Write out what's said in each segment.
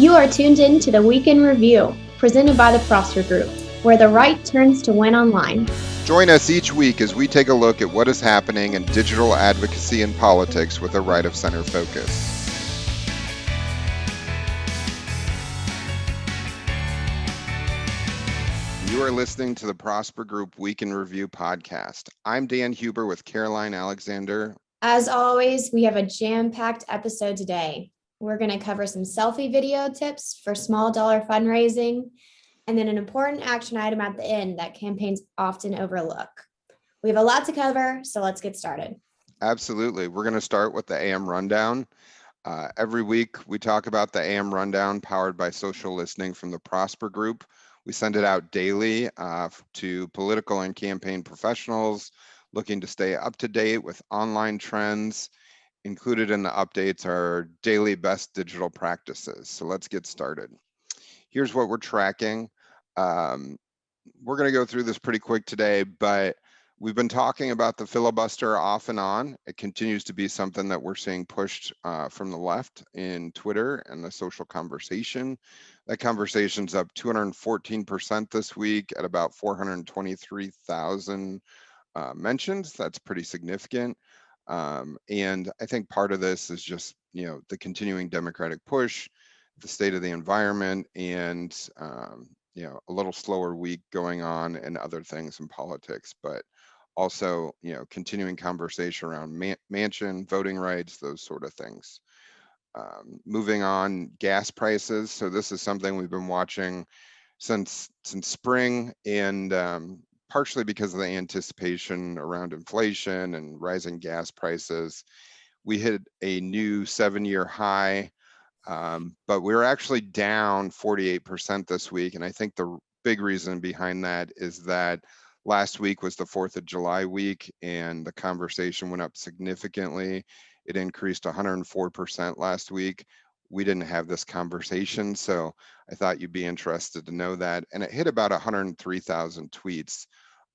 You are tuned in to the Weekend Review, presented by the Prosper Group, where the right turns to win online. Join us each week as we take a look at what is happening in digital advocacy and politics with a right of center focus. You are listening to the Prosper Group Week in Review podcast. I'm Dan Huber with Caroline Alexander. As always, we have a jam-packed episode today. We're going to cover some selfie video tips for small dollar fundraising, and then an important action item at the end that campaigns often overlook. We have a lot to cover, so let's get started. Absolutely. We're going to start with the AM Rundown. Every week, we talk about the AM Rundown powered by social listening from the Prosper Group. We send it out daily to political and campaign professionals looking to stay up to date with online trends. Included in the updates are daily best digital practices. So let's get started. Here's what we're tracking. We're going to go through this pretty quick today, but we've been talking about the filibuster off and on. It continues to be something that we're seeing pushed from the left in Twitter and the social conversation. That conversation's up 214% this week at about 423,000 mentions. That's pretty significant. And I think part of this is just, the continuing Democratic push, the state of the environment, and, a little slower week going on and other things in politics, but also, continuing conversation around mansion, voting rights, those sort of things. Moving on, gas prices. So this is something we've been watching since spring, and partially because of the anticipation around inflation and rising gas prices. We hit a new 7-year high, but we were actually down 48% this week. And I think the big reason behind that is that last week was the 4th of July week, and the conversation went up significantly. It increased 104% last week. We didn't have this conversation, so I thought you'd be interested to know that. And it hit about 103,000 tweets.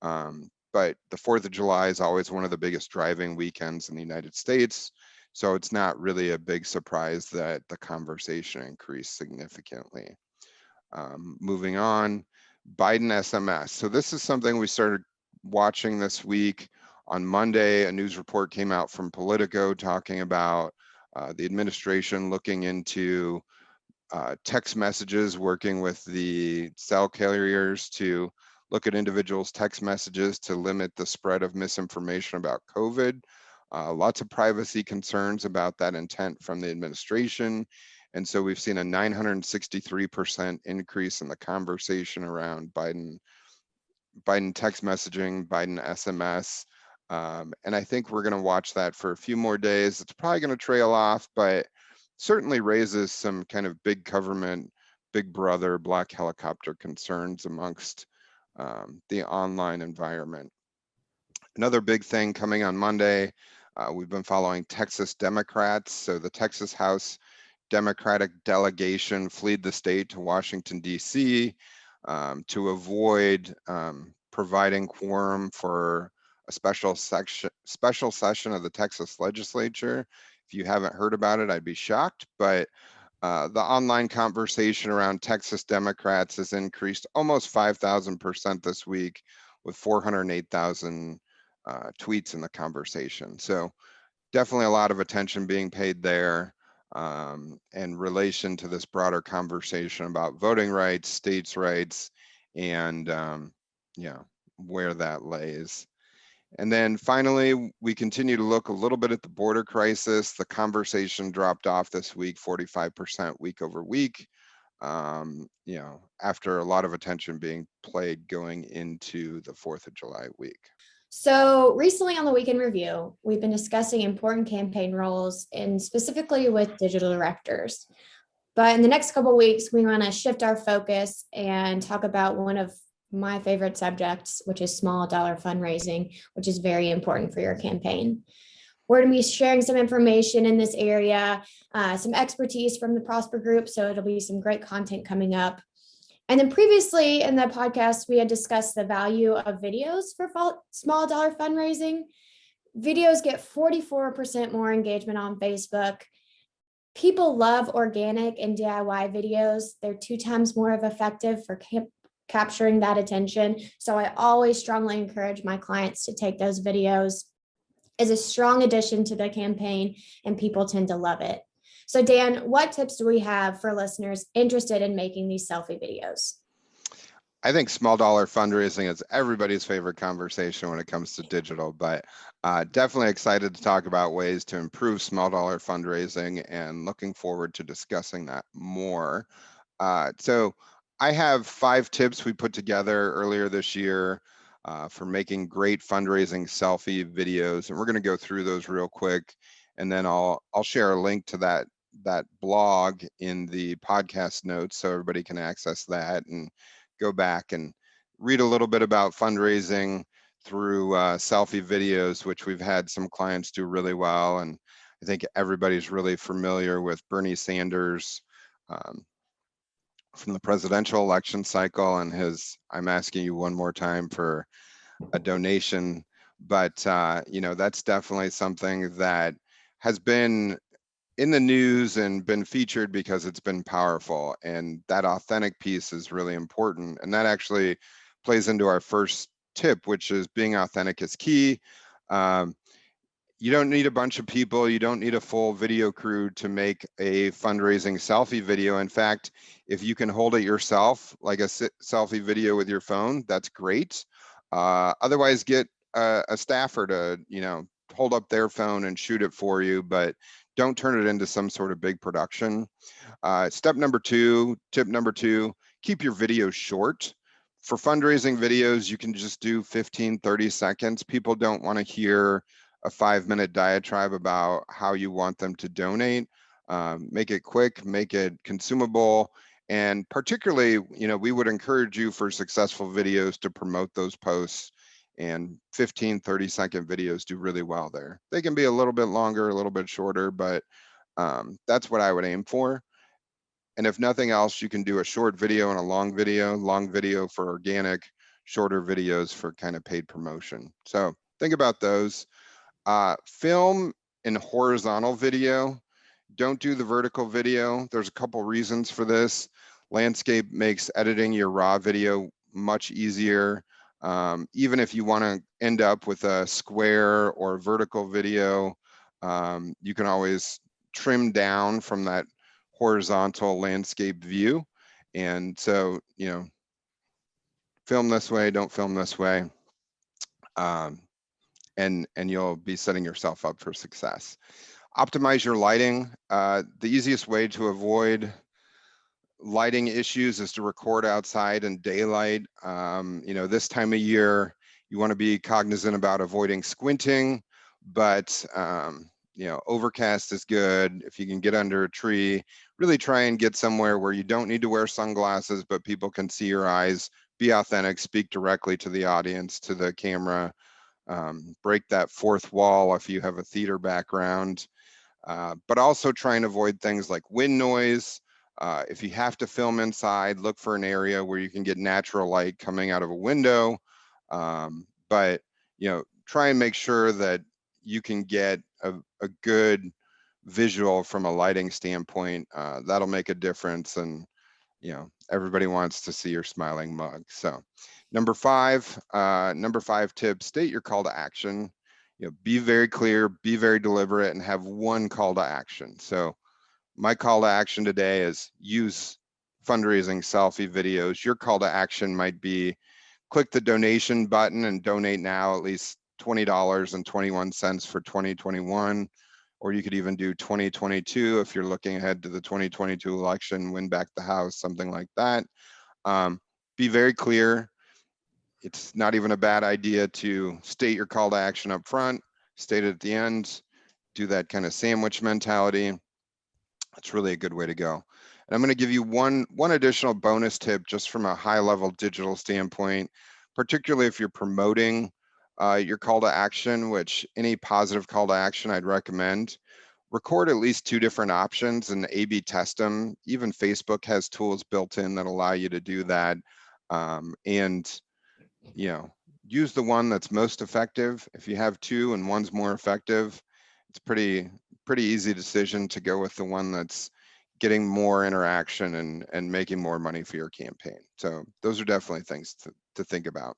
But the 4th of July is always one of the biggest driving weekends in the United States. So it's not really a big surprise that the conversation increased significantly. Moving on, Biden SMS. So this is something we started watching this week. On Monday, a news report came out from Politico talking about the administration looking into text messages, working with the cell carriers to look at individuals' text messages to limit the spread of misinformation about COVID. Lots of privacy concerns about that intent from the administration. And so we've seen a 963% increase in the conversation around Biden text messaging, Biden SMS. And I think we're going to watch that for a few more days. It's probably going to trail off, but certainly raises some kind of big government, big brother, black helicopter concerns amongst the online environment. Another big thing coming on Monday, we've been following Texas Democrats. So the Texas House Democratic delegation fled the state to Washington, D.C. To avoid providing quorum for a special session of the Texas legislature. If you haven't heard about it, I'd be shocked, but the online conversation around Texas Democrats has increased almost 5,000% this week, with 408,000 tweets in the conversation. So definitely a lot of attention being paid there in relation to this broader conversation about voting rights, states' rights, and where that lays. And then finally, we continue to look a little bit at the border crisis. The conversation dropped off this week, 45% week over week, after a lot of attention being played going into the 4th of July week. So recently on the Weekend Review, we've been discussing important campaign roles and specifically with digital directors. But in the next couple of weeks, we want to shift our focus and talk about one of my favorite subjects, which is small dollar fundraising, which is very important for your campaign. We're going to be sharing some information in this area, some expertise from the Prosper Group. So it'll be some great content coming up. And then previously in the podcast, we had discussed the value of videos for small dollar fundraising. Videos get 44% more engagement on Facebook People love organic and DIY videos. They're 2 times more effective for capturing that attention. So I always strongly encourage my clients to take those videos as a strong addition to the campaign, and people tend to love it. So Dan, what tips do we have for listeners interested in making these selfie videos? I think small dollar fundraising is everybody's favorite conversation when it comes to digital, but definitely excited to talk about ways to improve small dollar fundraising and looking forward to discussing that more. So I have 5 tips we put together earlier this year for making great fundraising selfie videos, and we're going to go through those real quick, and then I'll share a link to that blog in the podcast notes so everybody can access that and go back and read a little bit about fundraising through selfie videos, which we've had some clients do really well, and I think everybody's really familiar with Bernie Sanders. From the presidential election cycle and his, I'm asking you one more time for a donation, but that's definitely something that has been in the news and been featured because it's been powerful, and that authentic piece is really important, and that actually plays into our first tip, which is being authentic is key. um, you don't need a bunch of people. You don't need a full video crew to make a fundraising selfie video. In fact, if you can hold it yourself, like a selfie video with your phone, that's great. Otherwise, get a staffer to, hold up their phone and shoot it for you, but don't turn it into some sort of big production. Tip number two, keep your videos short. For fundraising videos, you can just do 15, 30 seconds. People don't want to hear a 5-minute diatribe about how you want them to donate. Make it quick, make it consumable. And particularly, we would encourage you for successful videos to promote those posts, and 15, 30-second videos do really well there. They can be a little bit longer, a little bit shorter, but that's what I would aim for. And if nothing else, you can do a short video and a long video for organic, shorter videos for kind of paid promotion. So think about those. Film in horizontal video. Don't do the vertical video. There's a couple reasons for this. Landscape makes editing your raw video much easier. Even if you want to end up with a square or vertical video, you can always trim down from that horizontal landscape view. And so, film this way, don't film this way. And you'll be setting yourself up for success. Optimize your lighting. The easiest way to avoid lighting issues is to record outside in daylight. This time of year, you want to be cognizant about avoiding squinting, but overcast is good. If you can get under a tree, really try and get somewhere where you don't need to wear sunglasses, but people can see your eyes. Be authentic, speak directly to the audience, to the camera. Break that fourth wall if you have a theater background, but also try and avoid things like wind noise. If you have to film inside, look for an area where you can get natural light coming out of a window. But try and make sure that you can get a good visual from a lighting standpoint. That'll make a difference, and everybody wants to see your smiling mug. So number five tip, state your call to action. Be very clear, be very deliberate, and have one call to action. So my call to action today is use fundraising selfie videos. Your call to action might be click the donation button and donate now at least $20.21 for 2021. Or you could even do 2022 if you're looking ahead to the 2022 election, win back the House, something like that. Be very clear. It's not even a bad idea to state your call to action up front, state it at the end, do that kind of sandwich mentality. It's really a good way to go. And I'm going to give you one additional bonus tip just from a high level digital standpoint, particularly if you're promoting your call to action, which any positive call to action I'd recommend. Record at least 2 different options and A/B test them. Even Facebook has tools built in that allow you to do that. And use the one that's most effective. If you have 2 and one's more effective, it's pretty pretty easy decision to go with the one that's getting more interaction and making more money for your campaign. So those are definitely things to think about.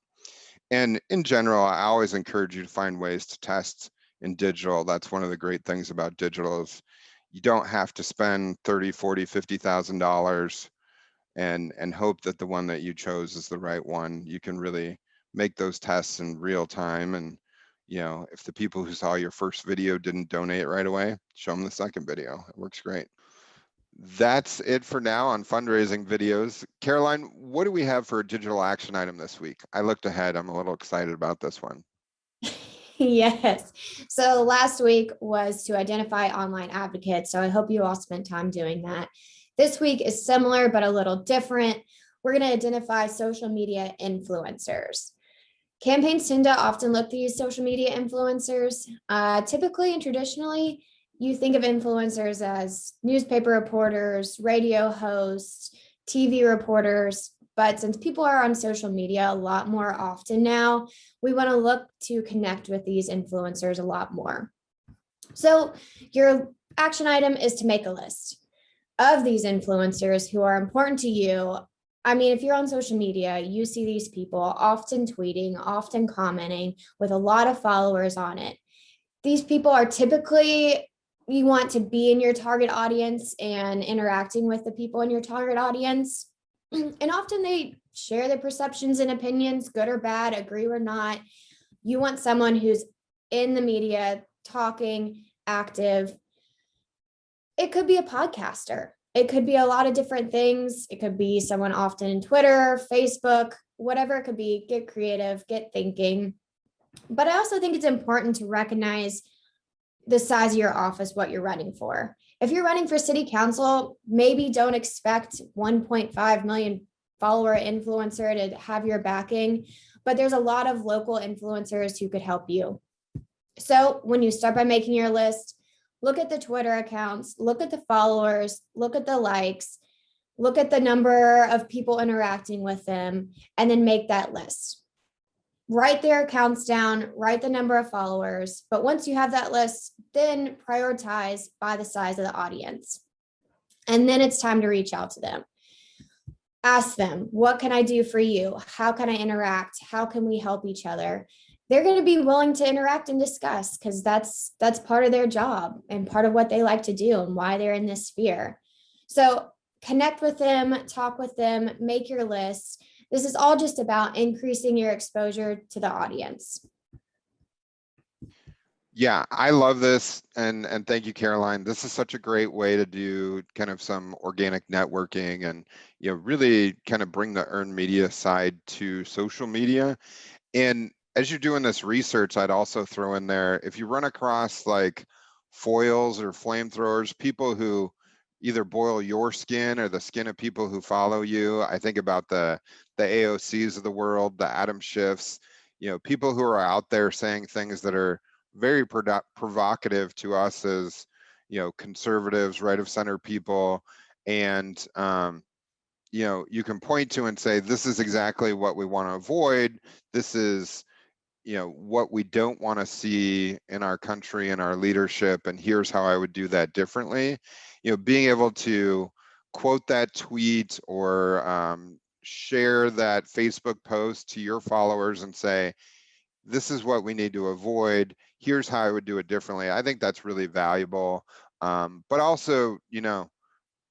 And in general, I always encourage you to find ways to test in digital. That's one of the great things about digital is you don't have to spend 30, 40, $50,000 and hope that the one that you chose is the right one. You can really make those tests in real time. And, if the people who saw your first video didn't donate right away, show them the second video. It works great. That's it for now on fundraising videos. Caroline, what do we have for a digital action item this week? I looked ahead. I'm a little excited about this one. Yes. So last week was to identify online advocates. So I hope you all spent time doing that. This week is similar, but a little different. We're going to identify social media influencers. Campaigns tend to often look to these social media influencers. Typically and traditionally, you think of influencers as newspaper reporters, radio hosts, TV reporters. But since people are on social media a lot more often now, we want to look to connect with these influencers a lot more. So your action item is to make a list of these influencers who are important to you. I mean, if you're on social media, you see these people often tweeting, often commenting with a lot of followers on it. These people are typically, you want to be in your target audience and interacting with the people in your target audience. And often they share their perceptions and opinions, good or bad, agree or not. You want someone who's in the media, talking, active. It could be a podcaster. It could be a lot of different things. It could be someone often in Twitter, Facebook, whatever it could be. Get creative, get thinking. But I also think it's important to recognize the size of your office, what you're running for. If you're running for city council, maybe don't expect 1.5 million follower influencer to have your backing, but there's a lot of local influencers who could help you. So when you start by making your list, look at the Twitter accounts, look at the followers, look at the likes, look at the number of people interacting with them, and then make that list. Write their accounts down, write the number of followers. But once you have that list, then prioritize by the size of the audience. And then it's time to reach out to them. Ask them, what can I do for you? How can I interact? How can we help each other? They're going to be willing to interact and discuss because that's part of their job and part of what they like to do and why they're in this sphere. So connect with them, talk with them, make your list. This is all just about increasing your exposure to the audience. Yeah, I love this. And thank you, Caroline. This is such a great way to do kind of some organic networking and, really kind of bring the earned media side to social media. And as you're doing this research, I'd also throw in there, if you run across like foils or flamethrowers, people who either boil your skin or the skin of people who follow you. I think about the AOCs of the world, the Adam Schiffs, people who are out there saying things that are very provocative to us as, conservatives, right of center people. And, you can point to and say, this is exactly what we want to avoid. This is, what we don't want to see in our country and our leadership. And here's how I would do that differently. Being able to quote that tweet or share that Facebook post to your followers and say, this is what we need to avoid. Here's how I would do it differently. I think that's really valuable. But also,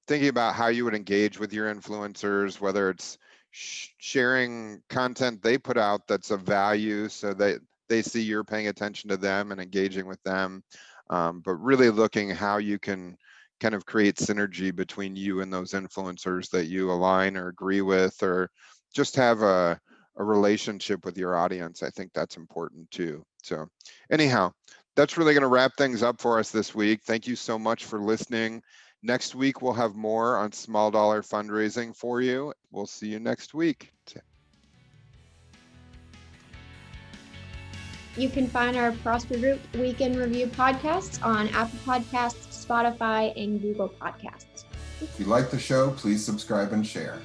thinking about how you would engage with your influencers, whether it's sharing content they put out that's of value so that they see you're paying attention to them and engaging with them, but really looking how you can kind of create synergy between you and those influencers that you align or agree with, or just have a relationship with your audience. I think that's important too. So anyhow, that's really going to wrap things up for us this week. Thank you so much for listening. Next week, we'll have more on small dollar fundraising for you. We'll see you next week. You can find our Prosper Group Weekend Review podcast on Apple Podcasts, Spotify, and Google Podcasts. If you like the show, please subscribe and share.